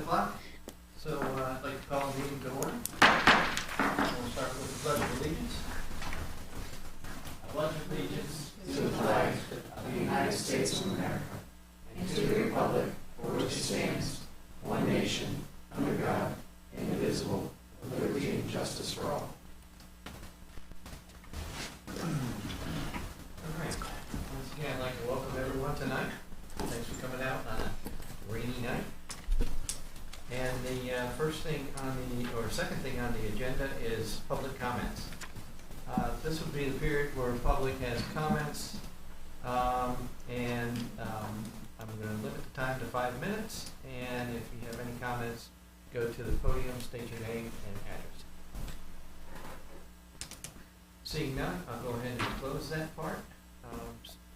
o'clock, so I'd like to call the meeting to order. We'll start with the Pledge of Allegiance. I pledge allegiance to the flag of the United States of America and to the republic for which it stands, one nation, under God, indivisible, with liberty and justice for all. All right. Once again, I'd like to welcome everyone tonight. Thanks for coming out on a rainy night. And the second thing on the agenda is public comments. This would be the period where the public has comments, and I'm going to limit the time to 5 minutes. And if you have any comments, go to the podium, state your name and address. Seeing none, I'll go ahead and close that part.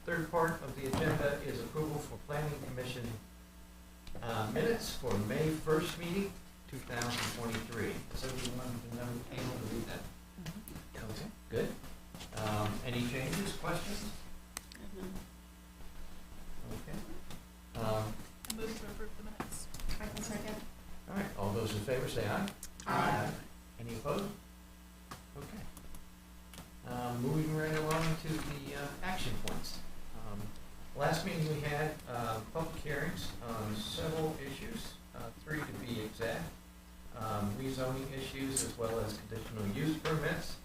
Third part of the agenda is approval for Planning Commission minutes for May 1st meeting, 2023. Does everyone able to read that? Okay, good. Any changes, questions? Okay. I move to approve the minutes. Second. All right, all those in favor say aye. Aye. Any opposed? Okay. Moving right along to the action points. Last meeting we had public hearings on several issues, 3 to be exact, rezoning issues as well as conditional use permits.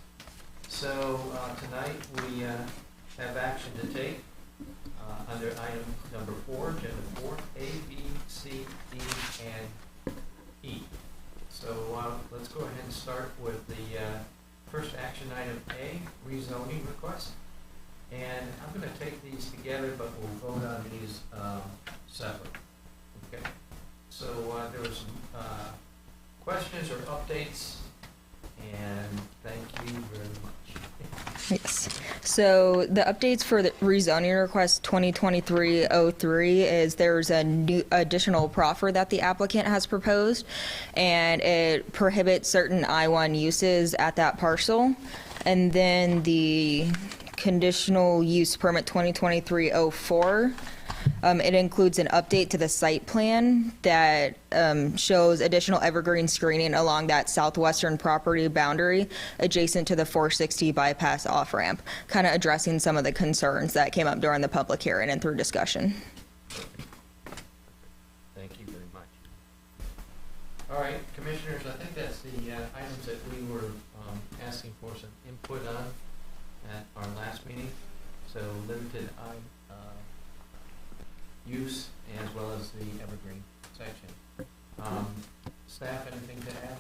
So tonight we have action to take under item number 4, agenda 4, A, B, C, D, and E. So let's go ahead and start with the first action item A, rezoning request. And I'm going to take these together, but we'll vote on these separate. Okay. So there were some questions or updates, and thank you very much. Yes. So the updates for the rezoning request 2023-03 is there's a new additional proffer that the applicant has proposed, and it prohibits certain I-1 uses at that parcel. And then the conditional use permit 2023-04, it includes an update to the site plan that shows additional evergreen screening along that southwestern property boundary adjacent to the 460 bypass off-ramp, kind of addressing some of the concerns that came up during the public hearing and through discussion. Thank you very much. All right, commissioners, I think that's the items that we were asking for some input on at our last meeting. So limited use as well as the evergreen section. Staff, anything to add?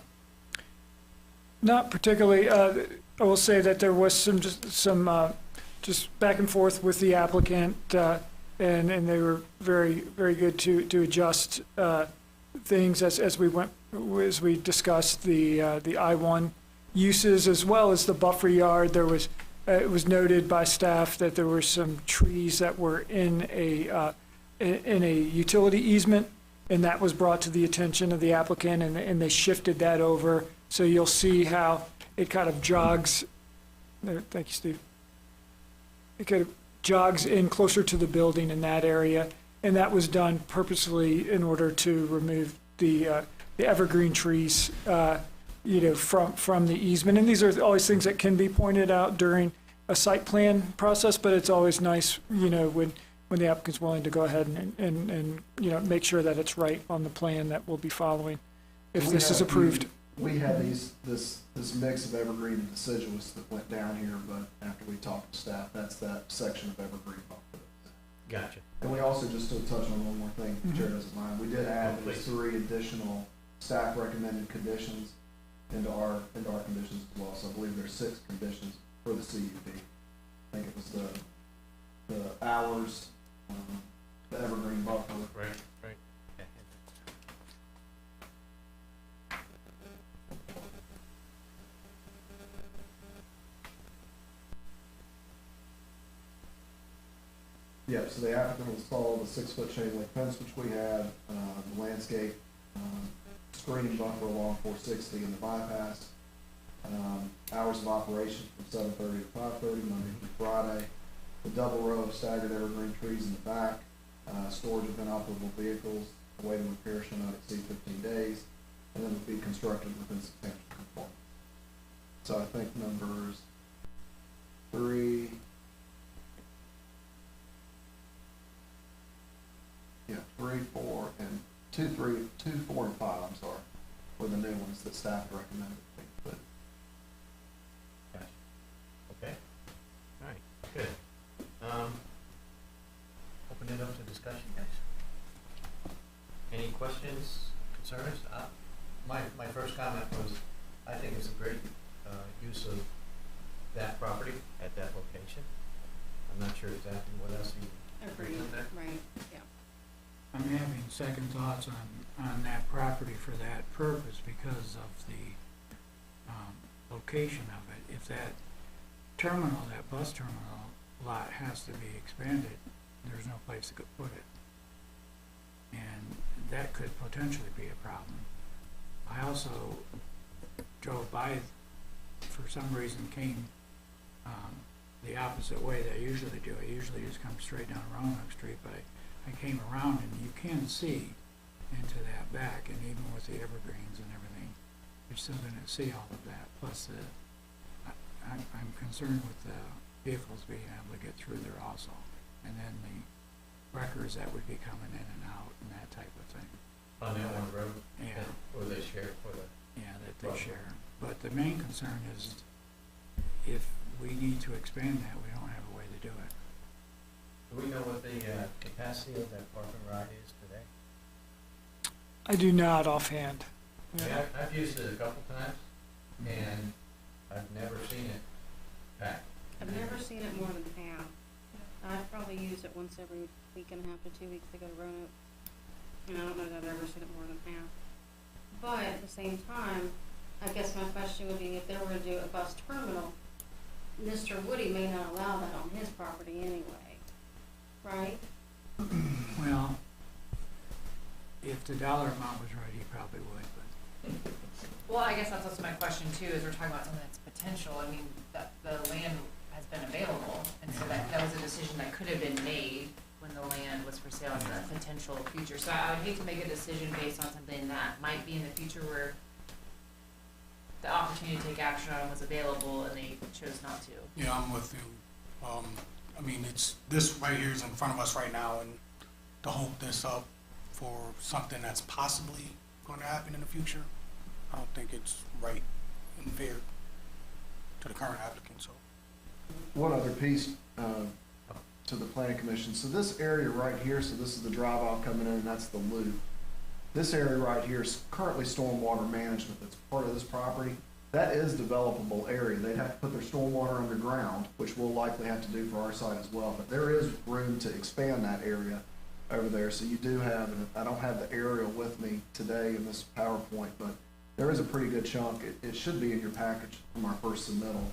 Not particularly. I will say that there was some just back and forth with the applicant, and they were very good to adjust things as we discussed the I-1 uses as well as the buffer yard. There was it was noted by staff that there were some trees that were in a utility easement, and that was brought to the attention of the applicant, and they shifted that over. So you'll see how it kind of jogs. There, thank you, Steve. It kind of jogs in closer to the building in that area, and that was done purposely in order to remove the evergreen trees, from the easement. And these are always things that can be pointed out during a site plan process, but it's always nice, when the applicant's willing to go ahead and make sure that it's right on the plan that we'll be following if this is approved. We had this mix of evergreen and deciduous that went down here, but after we talked to staff, that's that section of evergreen. Gotcha. And we also, just to touch on one more thing, if the chair doesn't mind, we did add these 3 additional staff recommended conditions into our conditions as well. So I believe there's 6 conditions for the CUP. I think it was the hours, the evergreen buffer. Right. Yeah, so the applicant will install the 6-foot chain link fence, which we have, the landscape screening buffer along 460 and the bypass. Hours of operation from 7:30 to 5:30, Monday through Friday. The double row of staggered evergreen trees in the back, storage of inoperable vehicles, The weight and repair shall not exceed 15 days, and then will be constructed within substantial conformity. So I think numbers 3, yeah, 3, 4, and 2, 4, and 5, I'm sorry, were the new ones that staff recommended be put. Gotcha. Okay. All right, good. Open it up to discussion, guys. Any questions, concerns? My first comment was, I think it's a great use of that property at that location. I'm not sure exactly what else you. Agreed, right, yeah. I'm having second thoughts on that property for that purpose because of the, location of it. If that terminal, that bus terminal lot has to be expanded, there's no place to put it. And that could potentially be a problem. I also drove by, for some reason came, the opposite way that I usually do. I usually just come straight down Roanoke Street, but I came around and you can see into that back, and even with the evergreens and everything, you're still gonna see all of that. Plus, I'm concerned with the vehicles being able to get through there also. And then the wreckers that would be coming in and out and that type of thing. On that one road? Yeah. Or they share for the. Yeah, that they share. But the main concern is if we need to expand that, we don't have a way to do it. Do we know what the capacity of that parking ride is today? I do not offhand. Yeah, I've used it a couple times, and I've never seen it packed. I've never seen it more than half. I've probably used it once every week and a half to 2 weeks to go to Roanoke. And I don't know that I've ever seen it more than half. But at the same time, I guess my question would be if they were to do a bus terminal, Mr. Woody may not allow that on his property anyway, right? Well, if the dollar amount was right, he probably would, but. Well, I guess that's also my question too, is we're talking about something that's potential. I mean, that the land has been available, and so that was a decision that could have been made when the land was for sale as a potential future. So I would hate to make a decision based on something that might be in the future where the opportunity to take action on was available and they chose not to. Yeah, I'm with you. I mean, this right here is in front of us right now, and to hold this up for something that's possibly going to happen in the future, I don't think it's right and fair to the current applicant, so. One other piece to the planning commission. So this area right here, so this is the drive aisle coming in, and that's the loop. This area right here is currently stormwater management that's part of this property. That is developable area. They'd have to put their stormwater underground, which we'll likely have to do for our site as well. But there is room to expand that area over there. So you do have, and I don't have the aerial with me today in this PowerPoint, but there is a pretty good chunk. It should be in your package from our first submittal.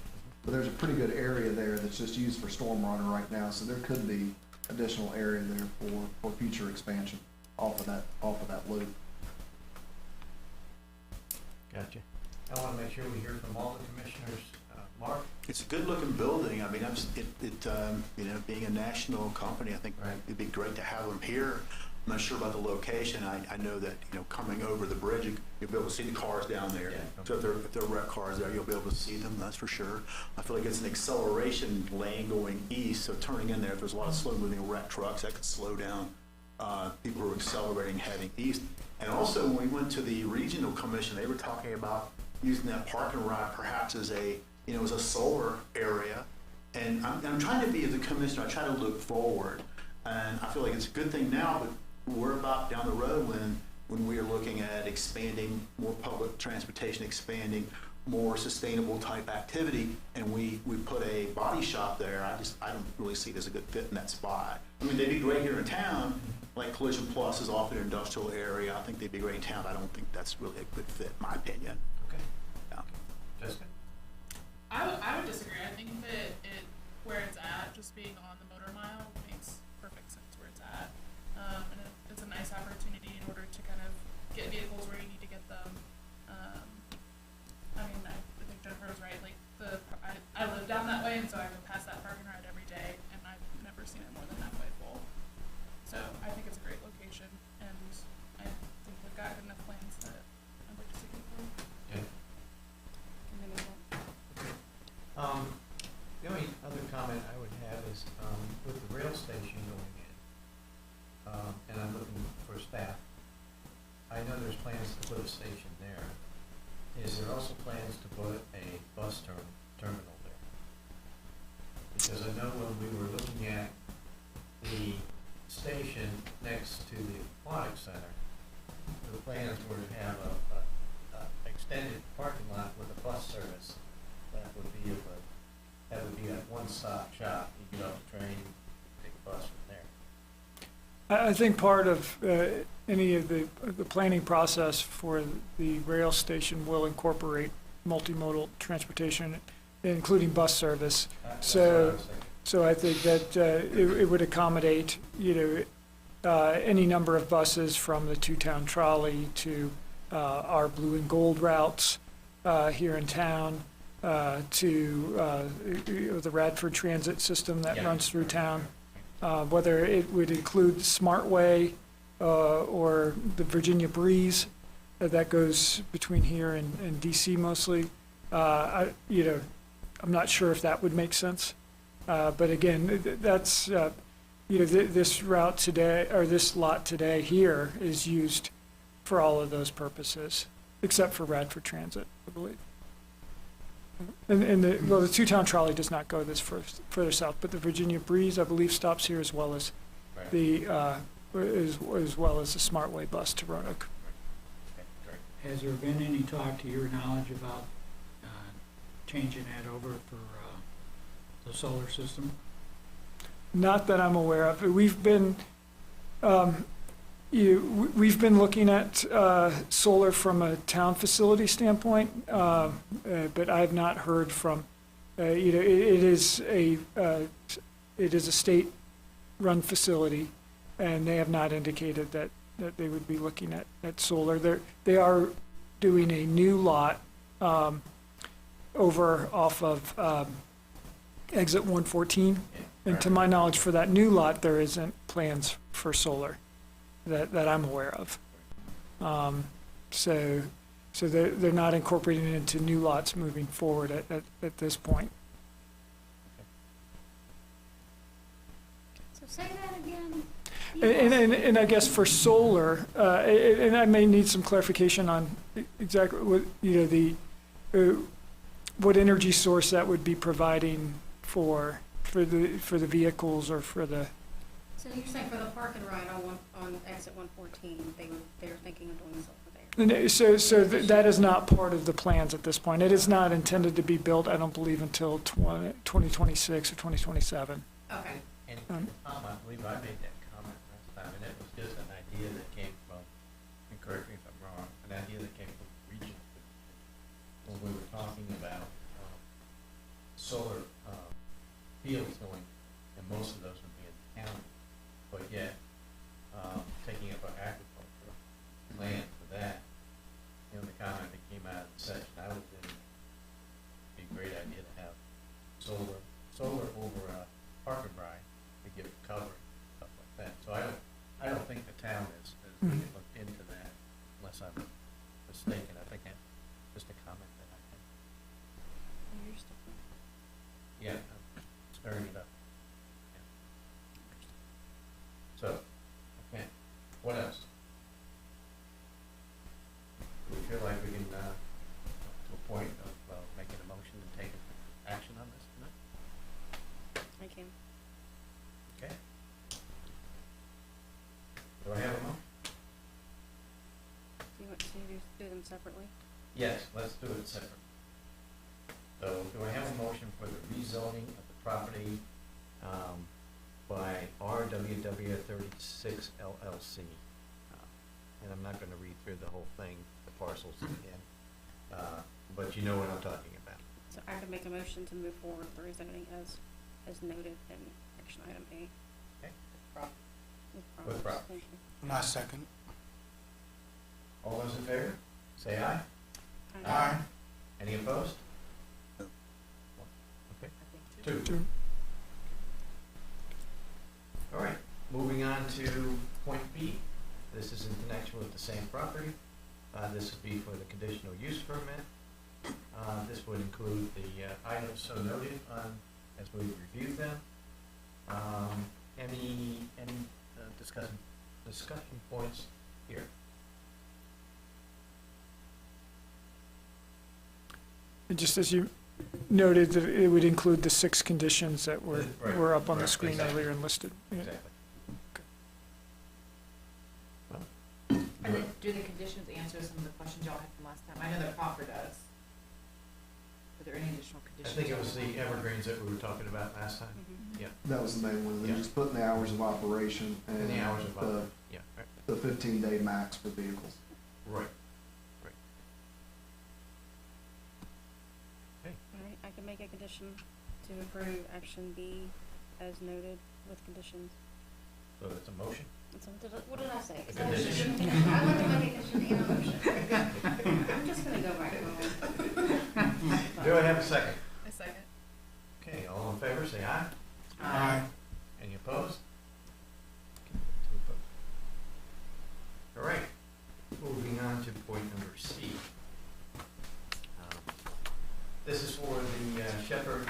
But there's a pretty good area there that's just used for stormwater right now. So there could be additional area there for future expansion off of that loop. Gotcha. I want to make sure we hear from all the commissioners. Mark? It's a good-looking building. I mean, you know, being a national company, I think Right. it'd be great to have them here. I'm not sure about the location. I know that, you know, coming over the bridge, you'll be able to see the cars down there. Yeah. So if there are wrecked cars there, you'll be able to see them, that's for sure. I feel like it's an acceleration lane going east, so turning in there, if there's a lot of slow-moving wrecked trucks, that could slow down people who are accelerating heading east. And also, when we went to the regional commission, they were talking about using that parking lot perhaps as a, you know, as a solar area. And I'm trying to be, as a commissioner, I try to look forward. And I feel like it's a good thing now, but we're about down the road when we are looking at expanding more public transportation, expanding more sustainable type activity, and we put a body shop there. I don't really see it as a good fit in that spot. I mean, they'd be great here in town, like Collision Plus is off in an industrial area. I think they'd be great in town, but I don't think that's really a good fit, in my opinion. Okay. Yeah. Jessica? I would disagree. I think that where it's at, just being on the motor mile, makes perfect sense where it's at. And it's a nice opportunity in order to kind of get vehicles where you need to get them. I mean, I think Jennifer was right. Like I live down that way, and so I go past that parking ride every day, and I've never seen it more than halfway full. So I think it's a great location, and I I know there's plans to put a station there. Is there also plans to put a bus terminal there? Because I know when we were looking at the station next to the aquatic center, the plans were to have a extended parking lot with a bus service that would be a one-stop shop. You get off the train, take a bus from there. I think part of any of the planning process for the rail station will incorporate multimodal transportation, including bus service. That's what I So, was thinking. so I think that it would accommodate, any number of buses from the two-town trolley to our blue and gold routes here in town, to the Radford Transit system that Yeah. runs through town. Whether it would include Smartway or the Virginia Breeze that goes between here and DC mostly. I'm not sure if that would make sense. But again, that's, this route today, or this lot today here is used for all of those purposes, except for Radford Transit, I believe. And the two-town trolley does not go this further south, but the Virginia Breeze, I believe, stops here as well as Right. the, as well as the Smartway bus to Roanoke. Okay, great. Has there been any talk to your knowledge about changing that over for the solar system? Not that I'm aware of. We've been looking at solar from a town facility standpoint, but I have not heard from. It is a state-run facility, and they have not indicated that they would be looking at solar. They are doing a new lot over off of exit 114. And to my knowledge, for that new lot, there isn't plans for solar that I'm aware of. So they're not incorporating it into new lots moving forward at this point. So say that again. And I guess for solar, and I may need some clarification on exactly what, what energy source that would be providing for the vehicles or for the. So you're saying for the park and ride on exit 114, they're thinking of doing something there? So that is not part of the plans at this point. It is not intended to be built, I don't believe, until 2026 or 2027. Okay. And I believe I made that comment last time, and it was just an idea that came from, and correct me if I'm wrong, an idea that came from the region. When we were talking about solar fields going, and most of those would be in the county, but yet taking up our agricultural land for that, the comment that came out of the session I was in, it'd be a great idea to have solar over a park and ride to give it cover, stuff like that. So I don't think the town is really looked into that unless I'm mistaken. I think that's just a comment that I had. Yeah, I'm stirring it up. Yeah. So, okay, what else? Do we feel like we can, to a point of making a motion and taking action on this tonight? I can. Okay. Do I have a motion? Do you want to do them separately? Yes, let's do it separately. So do I have a motion for the rezoning of the property by RWW 36 LLC? And I'm not gonna read through the whole thing, the parcels again, but you know what I'm talking about. So I could make a motion to move forward with the rezoning as noted in action item A. Okay. With Props. Thank you. And I second. All those in favor, say aye. Aye. Any opposed? No. Okay, I think two. All right, moving on to point B. This is in connection with the same property. This would be for the conditional use permit. This would include the items so noted as we reviewed them. Any discussion points here? And just as you noted, that it would include the 6 conditions that Right, were up on the right, screen exactly. earlier and listed. Yeah. Exactly. And then, do the conditions answer some of the questions y'all had from last time? I know the proffer does. Are there any additional I conditions? think it was y'all the want? evergreens that we were talking about last time. Mhm. Yeah, That was the main one, Yeah. they're just putting the hours of operation and and the hours of, the, yeah, right, the 15-day max for vehicles. right. All right, I can make a condition to approve action B as noted with conditions. So that's a motion? What did I say? A condition. I want to make a condition and a motion. I'm just gonna go back home. Do I have a second? A second. Okay, all in favor, say aye. Aye. Any opposed? Two opposed. All right, moving on to point number C. This is for the Shepherd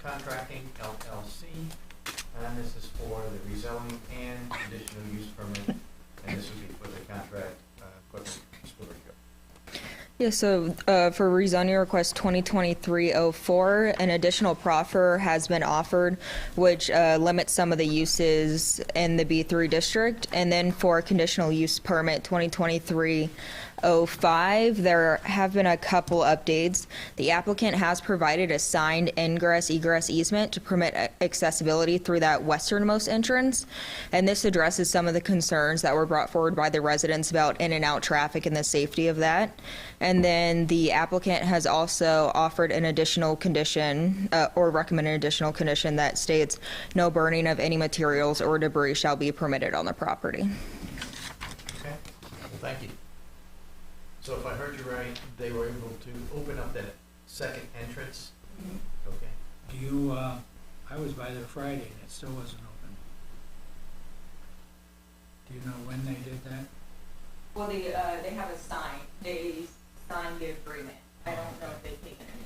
Contracting LLC, and this is for the rezoning and conditional use permit, and this would be for the contract equipment storage yard. Yeah, so for rezoning request 2023-04, an additional proffer has been offered, which limits some of the uses in the B3 district. And then for conditional use permit 2023-05, there have been a couple updates. The applicant has provided a signed ingress-egress easement to permit accessibility through that westernmost entrance. And this addresses some of the concerns that were brought forward by the residents about in and out traffic and the safety of that. And then the applicant has also offered an additional condition, or recommended an additional condition that states no burning of any materials or debris shall be permitted on the property. Okay, well, thank you. So if I heard you right, they were able to open up that second entrance? Okay. Do you, I was by there Friday and it still wasn't open. Do you know when they did that? Well, they have a sign, they signed the agreement. I don't know if they've taken any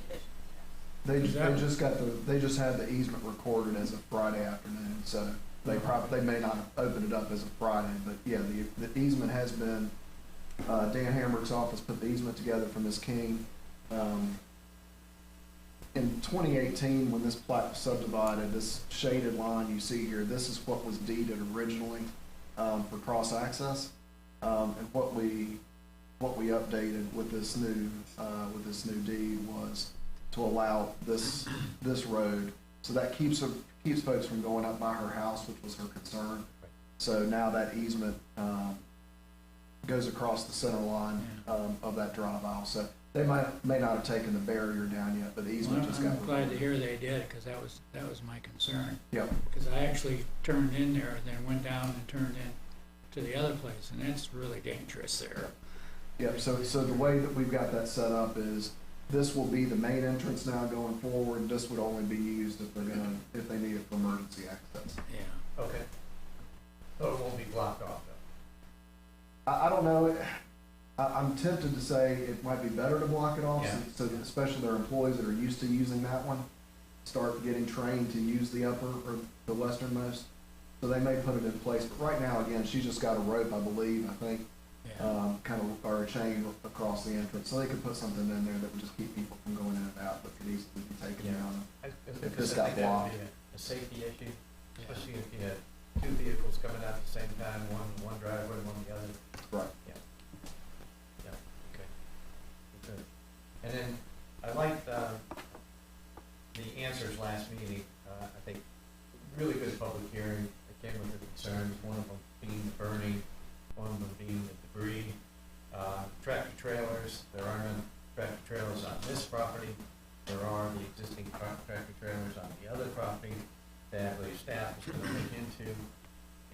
additional steps. They just had the easement recorded as a Friday afternoon, so they may not have opened it up as a Friday, but yeah, the easement has been, Dan Hamrick's office put the easement together for Ms. King. In 2018, when this plat was subdivided, this shaded line you see here, this is what was deeded originally, for cross-access. And what we updated with this new deed was to allow this road. So that keeps folks from going up by her house, which was her concern. So now that easement, goes across the center line, of that drive aisle. So they may not have taken the barrier down yet, but the easement Well, just got. I'm glad to hear they did, because that was my concern. Yep. Because I actually turned in there, then went down and turned in to the other place, and it's really dangerous there. Yep, so the way that we've got that set up is, this will be the main entrance now going forward. This would only be used if they need it for emergency access. Yeah. Okay. So it won't be blocked off though? I don't know, I'm tempted to say it might be better to block it off, Yeah. so especially their employees that are used to using that one, start getting trained to use the upper or the westernmost. So they may put it in place, but right now, again, she's just got a rope, I believe, Yeah. kind of, or a chain across the entrance, so they could put something in there that would just keep people from going in and out, but could easily be taken Yeah. down. Because this I got think that would blocked. be a safety issue, especially if you had two vehicles coming out at the same time, one driveway, one the other. Right. Okay. Good. And then I liked the answers last meeting. I think really good public hearing. They came with their concerns, one of them being the burning, one of them being the debris. Tractor trailers, there are no tractor trailers on this property. There are the existing tractor trailers on the other property that the staff is going to look into.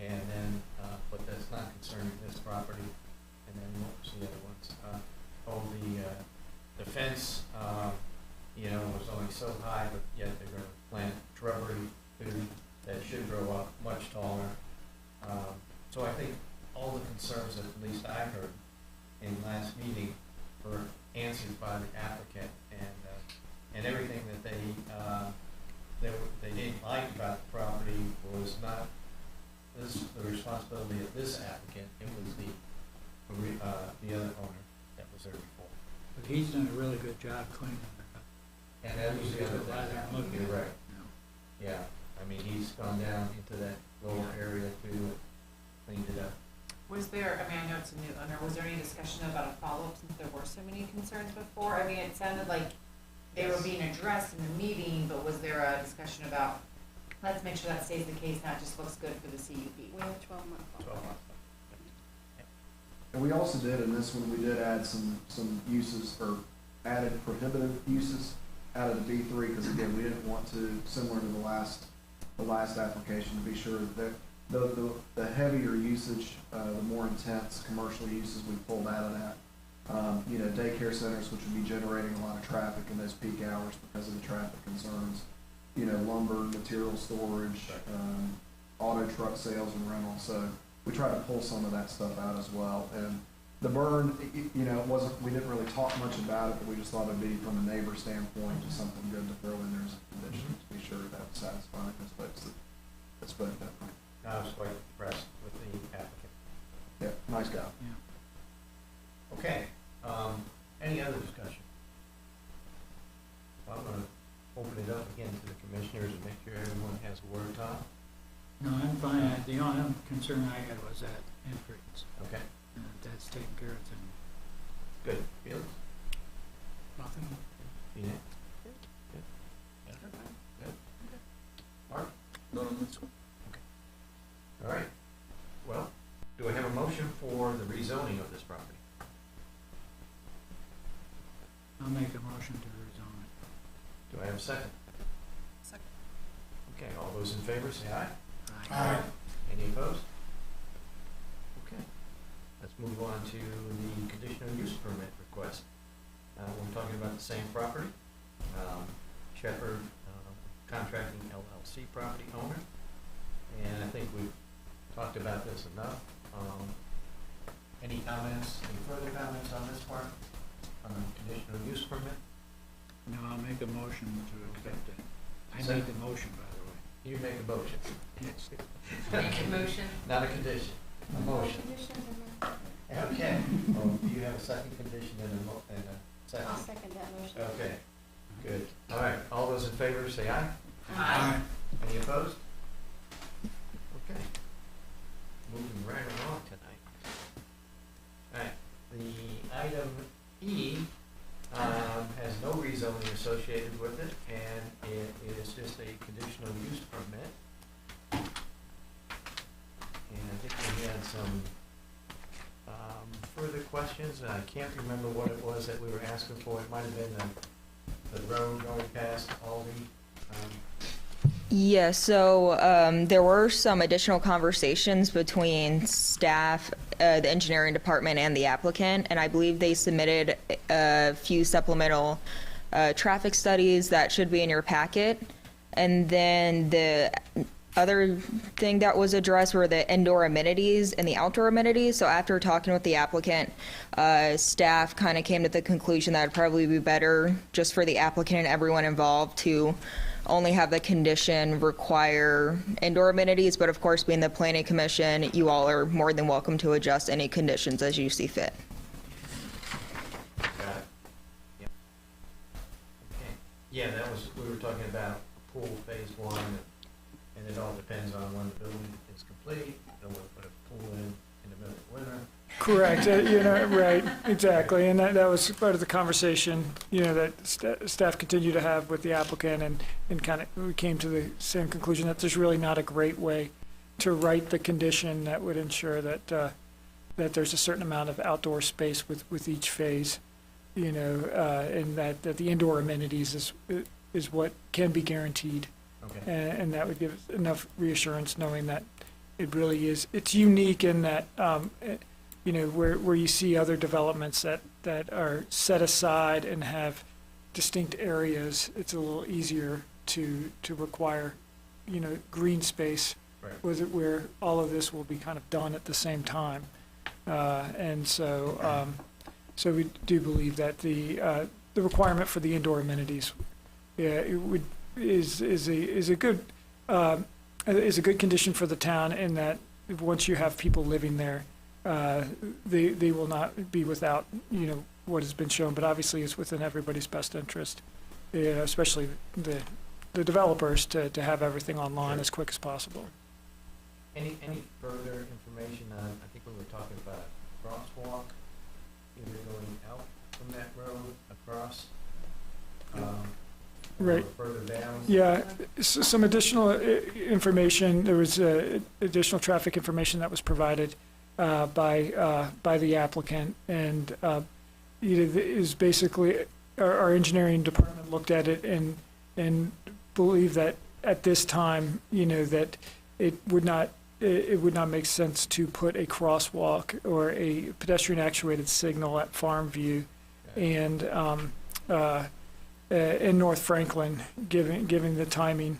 And then, but that's not concerning this property. And then what was the other ones? The fence, was only so high, but yet they're gonna plant shrubbery too that should grow up much taller. So I think all the concerns that at least I heard in last meeting were answered by the applicant, and everything that they didn't like about the property was not the responsibility of this applicant. It was the other owner that was there before. But he's done a really good job cleaning it up. And that was the other Glad thing, I'm looking you're at it right, now. yeah, I mean, he's gone down into that lower area too, cleaned it up. Was there, I mean, I know it's a new owner, was there any discussion about a follow-up since there were so many concerns before? I mean, it sounded like they were being addressed in the meeting, but was there a discussion about, let's make sure that stays the case, not just looks good for the CUP? We have a 12-month. 12 months. And we also did, in this one, we did add some uses, or added prohibitive uses out of the B3, because again, we didn't want to, similar to the last application, to be sure that the heavier usage, the more intense commercial uses we pulled out of that. You know, daycare centers, which would be generating a lot of traffic in those peak hours because of the traffic concerns. You know, lumber, material storage, auto truck sales and rental. So we try to pull some of that stuff out as well. And the burn, you know, we didn't really talk much about it, but we just thought it'd be, from a neighbor standpoint, just something good to throw in there as a condition to be sure that was satisfying those folks that spoke that way. I was quite impressed with the applicant. Yeah, nice guy. Yeah. Okay, any other discussion? Well, I'm gonna open it up again to the commissioners and make sure everyone has a word on. No, I'm fine. The only concern I had was that entrance. Okay, That's taken care of things. good. Felix? Nothing. Tina? Good. Good. Mark? None on this one. All right. Well, do I have a motion for the rezoning of this property? I'll make a motion to rezone it. Do I have a second? Second. Okay, all those in favor say aye. Aye. Any opposed? Okay. Let's move on to the conditional use permit request. We're talking about the same property. Shepherd Contracting LLC property owner. And I think we've talked about this enough. Any comments, any further comments on this part? On the conditional use permit? No, I'll make a motion to accept it. I Second. made the motion, by the way. You make a motion. Yes. Make a motion? Not a condition, a motion. Conditions in there. Okay. Do you have a second condition and a second? I'll second that motion. Okay, good. All right, all those in favor say aye. Aye. Any opposed? Okay. Moving right along tonight. All right, the item E has no rezoning associated with it, and it is just a conditional use permit. And I think we had some further questions. I can't remember what it was that we were asking for. It might have been the road going past Aldi. Yeah, so there were some additional conversations between staff, the engineering department, and the applicant, and I believe they submitted a few supplemental traffic studies that should be in your packet. And then the other thing that was addressed were the indoor amenities and the outdoor amenities. So after talking with the applicant, staff kind of came to the conclusion that it'd probably be better just for the applicant and everyone involved to only have the condition require indoor amenities, but of course, being the planning commission, you all are more than welcome to adjust any conditions as you see fit. Got it. Yep. Okay. Yeah, that was, we were talking about pool phase one, and it all depends on when the building is complete. Don't want to put a pool in the middle of winter. Correct, you know, right, exactly, and that was part of the conversation, you know, that staff continued to have with the applicant, and kind of, we came to the same conclusion that there's really not a great way to write the condition that would ensure that, that there's a certain amount of outdoor space with each phase, you know, and that the indoor amenities is what can be guaranteed. Okay. And that would give us enough reassurance knowing that it really is, it's unique in that, you know, where you see other developments that are set aside and have distinct areas, it's a little easier to require, you know, green space, Right. where all of this will be kind of done at the same time. And so, so we do believe that the requirement for the indoor amenities, is a good condition for the town, in that once you have people living there, they will not be without, you know, what has been shown, but obviously it's within everybody's best interest, especially the developers, to have everything online as quick as possible. Any further information on, I think we were talking about a crosswalk, either going out from that road across, Right. or further down? Yeah, some additional information, there was additional traffic information that was provided by the applicant, and is basically, our engineering department looked at it and believed that at this time, that it would not make sense to put a crosswalk or a pedestrian actuated signal at Farmview and in North Franklin, given the timing,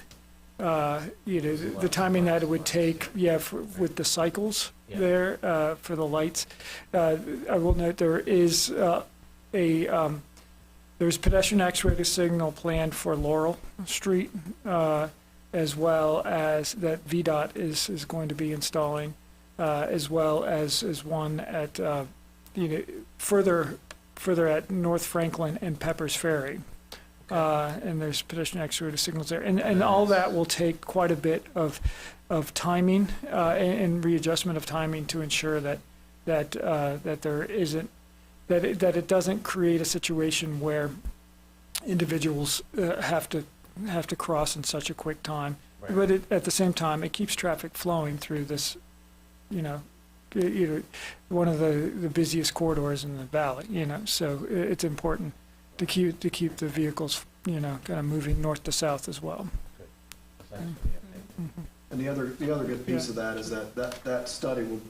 the timing that it would take, with the cycles there for the lights. I will note there is there's pedestrian actuated signal planned for Laurel Street, as well as that VDOT is going to be installing, as well as one at further at North Franklin and Pepper's Ferry. And there's pedestrian actuated signals there, and all that will take quite a bit of timing and readjustment of timing to ensure that there isn't that it doesn't create a situation where individuals have to cross in such a quick time. Right. But at the same time, it keeps traffic flowing through this, one of the busiest corridors in the valley. So it's important to keep the vehicles, kind of moving north to south as well. Thanks for the update. And the other good piece of that is that study will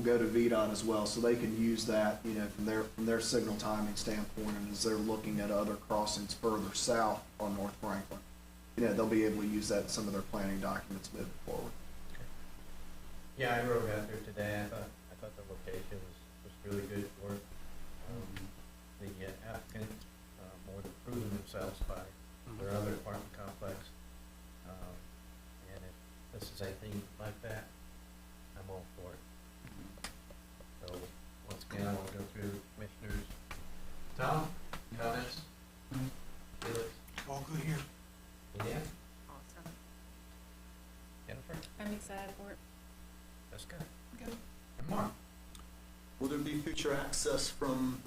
go to VDOT as well, so they can use that, from their signal timing standpoint, and as they're looking at other crossings further south on North Franklin, they'll be able to use that in some of their planning documents moving forward. Yeah, I rode out there today. I thought the location was really good for it. The applicant more than proven themselves by their other apartment complex. And if this is anything like that, I'm all for it. So once again, I will go through commissioners. Tom, comments? Felix? All good here. Yeah, Awesome. Jennifer? I'm excited for it. That's good. Good. And Mark? Will there be future access from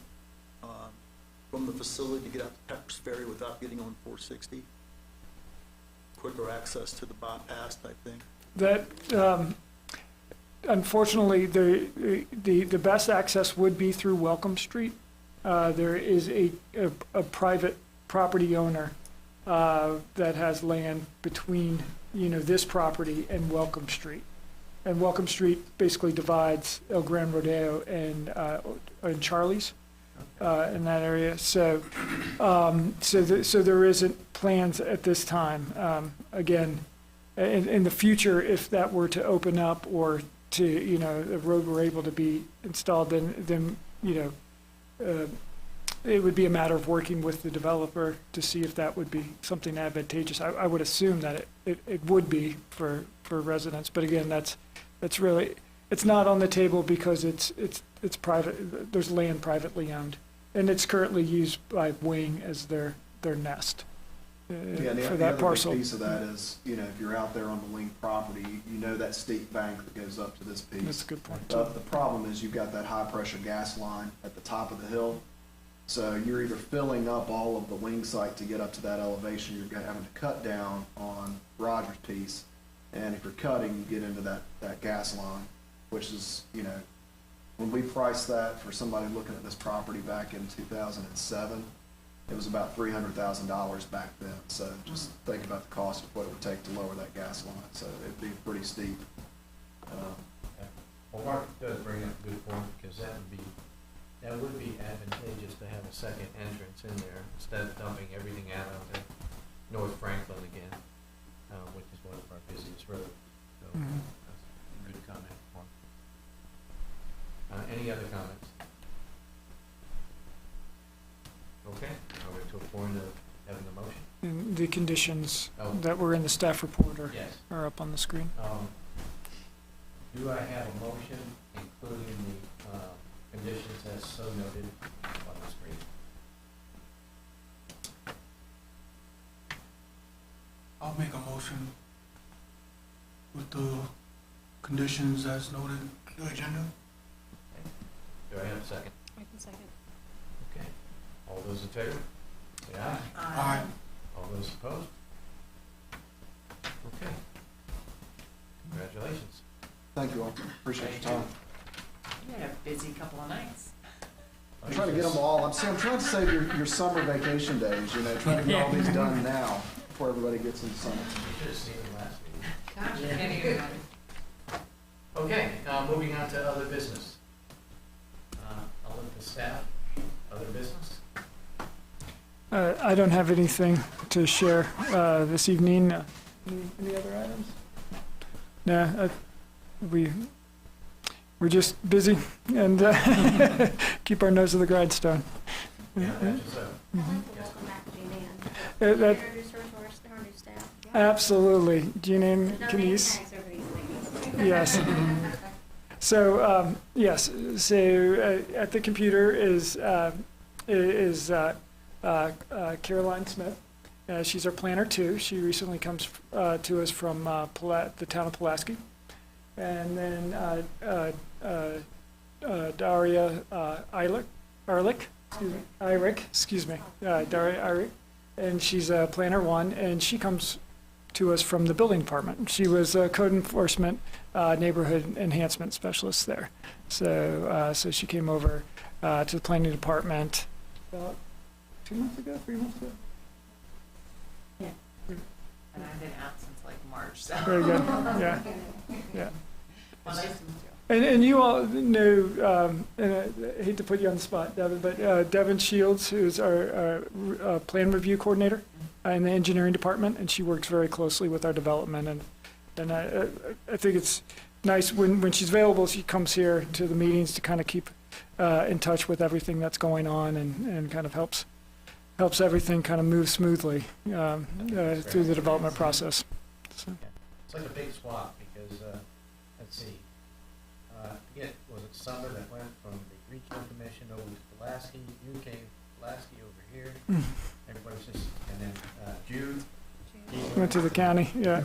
the facility to get out to Pepper's Ferry without getting on 460? Quicker access to the bypass type thing? That, unfortunately, the best access would be through Welcome Street. There is a private property owner that has land between, this property and Welcome Street. And Welcome Street basically divides El Gran Rodeo and Charlie's in that area. So there isn't plans at this time. Again, in the future, if that were to open up or to, the road were able to be installed, then it would be a matter of working with the developer to see if that would be something advantageous. I would assume that it would be for residents, but again, that's really, it's not on the table because it's private, there's land privately owned, and it's currently used by Wing as their nest for that parcel. Big piece of that is, if you're out there on the Wing property, that steep bank that goes up to this piece. That's a good point. The problem is you've got that high pressure gas line at the top of the hill. So you're either filling up all of the Wing site to get up to that elevation, you're having to cut down on Rogers piece. And if you're cutting, you get into that gas line, which is, when we priced that for somebody looking at this property back in 2007, it was about $300,000 back then. So just think about the cost of what it would take to lower that gas line. So it'd be pretty steep. Well, Mark does bring up a good point, because that would be advantageous to have a second entrance in there instead of dumping everything out onto North Franklin again, which is one of our busiest roads. So that's a good comment, Mark. Any other comments? Okay, I'll get to a point of having the motion. And the conditions Oh. that were in the staff report Yes. are up on the screen. Do I have a motion including the conditions as so noted on the screen? I'll make a motion with the conditions as noted in the agenda. Do I have a second? I can second. Okay. All those in favor? Say aye. Aye. All those opposed? Okay. Congratulations. Thank you all, appreciate your time. You had a busy couple of nights. I'm trying to get them all, I'm trying to save your summer vacation days, you know, trying to get all these done now, before everybody gets into summer. You should have seen them last meeting. Gosh, you can't even. Okay, moving on to other business. I'll let the staff, other business? I don't have anything to share this evening. Any other items? No, we're just busy and keep our nose to the grindstone. Yeah, that's just, Welcome back, Jean That- Ann. Introduce her to our new staff. Absolutely. Jean Ann, No can name you? tags over these things. Yes. So, yes, so at the computer is Caroline Smith. She's our planner too. She recently comes to us from the town of Pulaski. And then Daria Daria Ehrlich, and she's a planner one, and she comes to us from the building department. She was a code enforcement neighborhood enhancement specialist there. So she came over to the planning department about 3 months ago. And I've been out since like March, so. Very good. Yeah. Yeah. Well, nice to meet you. And you all know, and I hate to put you on the spot, Devin, but Devin Shields, who's our plan review coordinator in the engineering department, and she works very closely with our development. And I think it's nice when she's available, she comes here to the meetings to kind of keep in touch with everything that's going on and kind of helps everything kind of move smoothly through the development process. So. it's like a big swap because, let's see, was it Summer that went from the regional commission over to Pulaski? You came Pulaski over here. Everybody's just, and then Jude. Went to the county, yeah.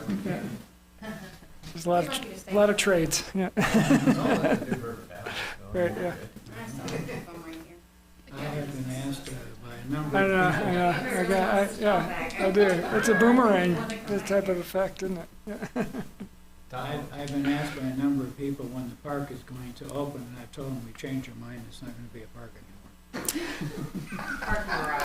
There's a lot of trades, yeah. It's all in the New River Valley, so Right, we're yeah. good. I still have them right here. I have been asked by a number I of know, yeah, I do. It's a boomerang, this type of effect, isn't it? Yeah. I've been asked by a number of people when the park is going to open, and I've told them we changed our mind, it's not going to be a park anymore.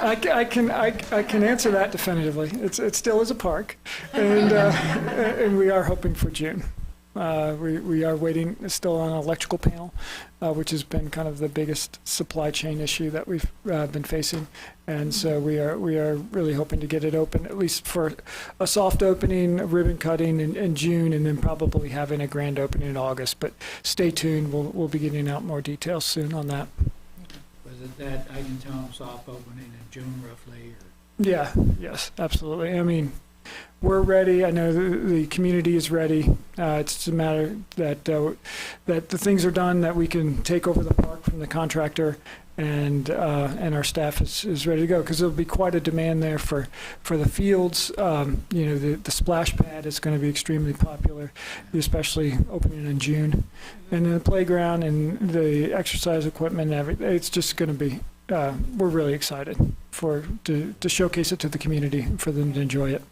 I can answer that definitively. It still is a park, and we are hoping for June. We are waiting still on an electrical panel, which has been kind of the biggest supply chain issue that we've been facing, and so we are really hoping to get it open at least for a soft opening, a ribbon cutting in June, and then probably having a grand opening in August. But stay tuned. We'll be getting out more details soon on that. Was it that, I can tell them soft opening in June roughly, or? Yeah, yes, absolutely. I mean, we're ready. I know the community is ready. It's just a matter that that the things are done, that we can take over the park from the contractor, and our staff is ready to go, because there'll be quite a demand there for the fields. The splash pad is going to be extremely popular, especially opening in June, and then the playground and the exercise equipment and everything. It's just going to be. We're really excited to showcase it to the community and for them to enjoy it.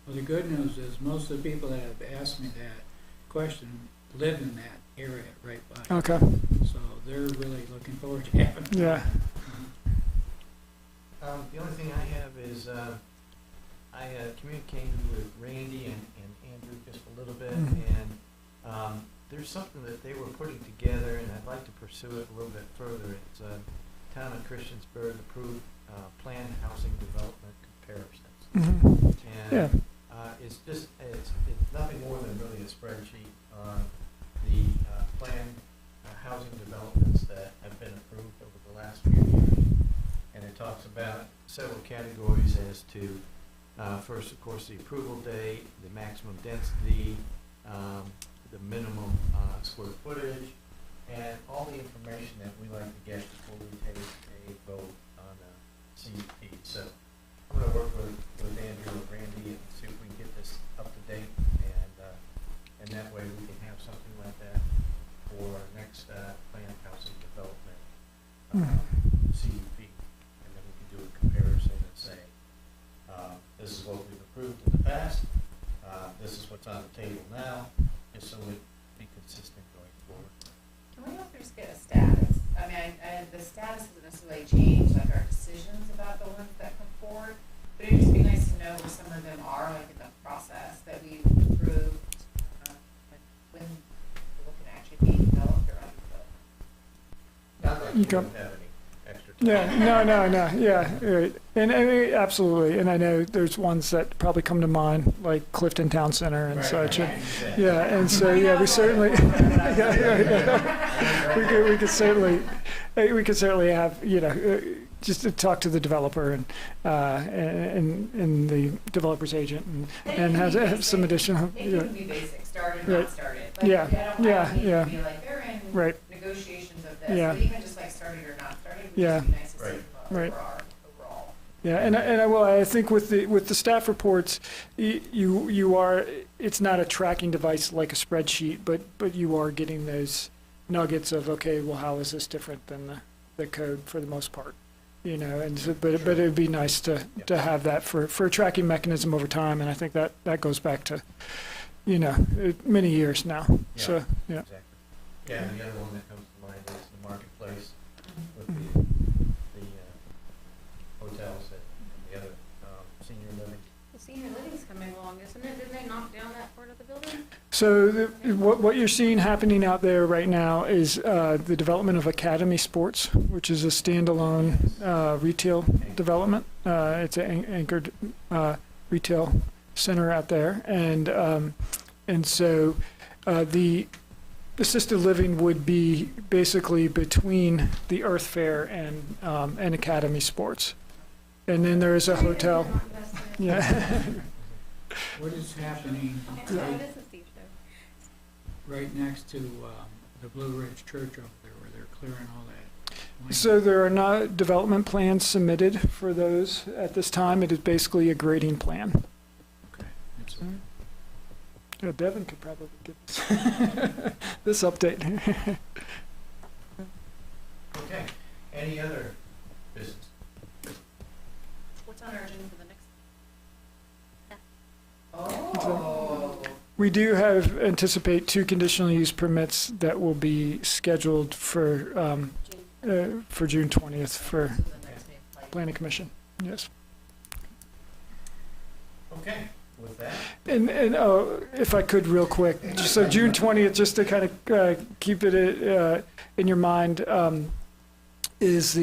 Well, the good news is most of the people that have asked me that question live in that area right by. Okay. So they're really looking forward to having it. Yeah. The only thing I have is, I communicated with Randy and Andrew just a little bit, and there's something that they were putting together, and I'd like to pursue it a little bit further. It's Town of Christiansburg approved planned housing development comparisons. Mm-hmm. And it's nothing more than really a spreadsheet on the planned housing developments that have been approved over the last few years. And it talks about several categories as to, first, of course, the approval date, the maximum density, the minimum square footage, and all the information that we like to get before we take a vote on CUP. So I'm going to work with Andrew and CUP. And then we can do a comparison and say, this is what we've approved in the past, this is what's on the table now, and so it'd be consistent going forward. Can we also just get a status? I mean, the status doesn't necessarily change, like our decisions about the ones that come forward, but it'd just be nice to know where some of them are, like in the process that we've approved, like when they're looking to actually be developed or undeveloped. Not like you Okay. don't have any extra time. Yeah, no, yeah, right. And absolutely, and I know there's ones that probably come to mind, like Clifton Town Center and Right, such. right, And, exactly. yeah, and so, yeah, we certainly, we could certainly have, just to talk to the developer and the developer's agent and have some additional, It can be basic, started, Right. not started. Like, Yeah, I don't yeah, need yeah. to be like, they're in Right. negotiations of this, Yeah. but even just like started or not started, would Yeah. just be nice to see Right. from Right. overall. Yeah, and I think with the staff reports, you are, it's not a tracking device like a spreadsheet, but you are getting those nuggets of, okay, well, how is this different than the code for the most part? And so, but it'd be nice to have that for a tracking mechanism over time, and I think that goes back to, many years now. Yeah. So, yeah. Exactly. Yeah, and the other one that comes to mind is the marketplace with Mm-hmm. the hotels and the other senior living. The senior living's coming along, isn't it? Didn't they knock down that part of the building? So what you're seeing happening out there right now is the development of Academy Sports, which is a standalone retail development. It's an anchored retail center out there, and so the assisted living would be basically between the Earth Fair and Academy Sports, and then there is a hotel. Yeah. What is happening Okay, so it is a Steve show. right next to the Blue Ridge Church over there, where they're clearing all that land? So there are not development plans submitted for those at this time. It is basically a grading plan. Okay, that's Yeah, Devin could probably give us this update. Okay, any other business? What's on our agenda for the next? Oh. We do anticipate 2 conditional use permits that will be scheduled for June 20th for So the next meeting, like, Planning Commission. Yes. Okay, with that, And if I could real quick, so June 20th, just to kind of keep it in your mind, is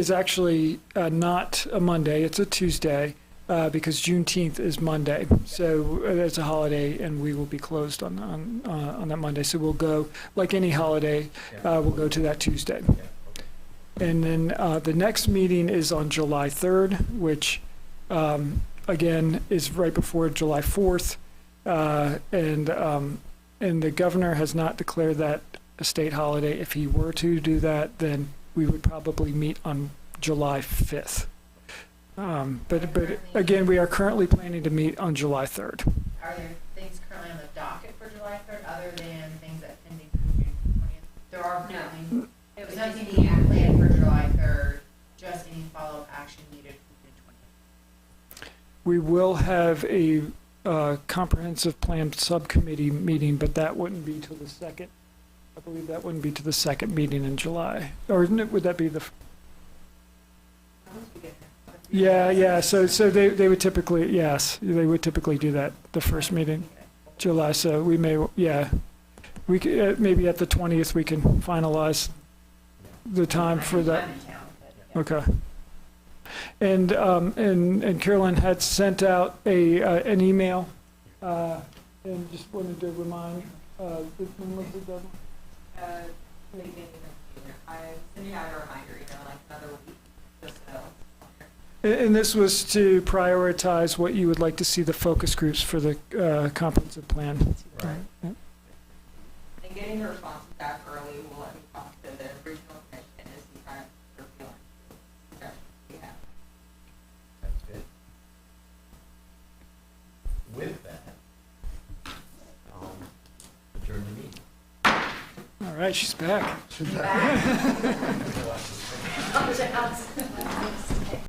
actually not a Monday, it's a Tuesday, because Juneteenth is Monday. So it's a holiday, and we will be closed on that Monday. So we'll go, like any holiday, we'll go to that Tuesday. yeah, okay. And then the next meeting is on July 3rd, which, again, is right before July 4th. And the governor has not declared that a state holiday. If he were to do that, then we would probably meet on July 5th. But again, we are currently planning to meet on July 3rd. Are there things currently on the docket for July 3rd, other than things that pending for June 20th? There are currently, there's nothing being planned for July 3rd, just any follow-up action needed for June 20th. We will have a comprehensive plan subcommittee meeting, but that wouldn't be till the second. I believe that wouldn't be to the second meeting in July. Or would that be the? Yeah. So they would typically, yes, they would typically do that the first meeting, July. So we may, we could, maybe at the 20th we can finalize the time for that. I'm in town, but, yeah. Okay. And Carolyn had sent out an email, and just wanted to remind, when was the deadline? I sent you out a reminder, like another week, just so. And this was to prioritize what you would like to see the focus groups for the comprehensive plan. Right. Yeah. And getting the responses back early will let me talk to the regional commission and see kind of their feelings, suggestions we have. That's good. With that, adjourn the meeting. All right. right, she's back. Back.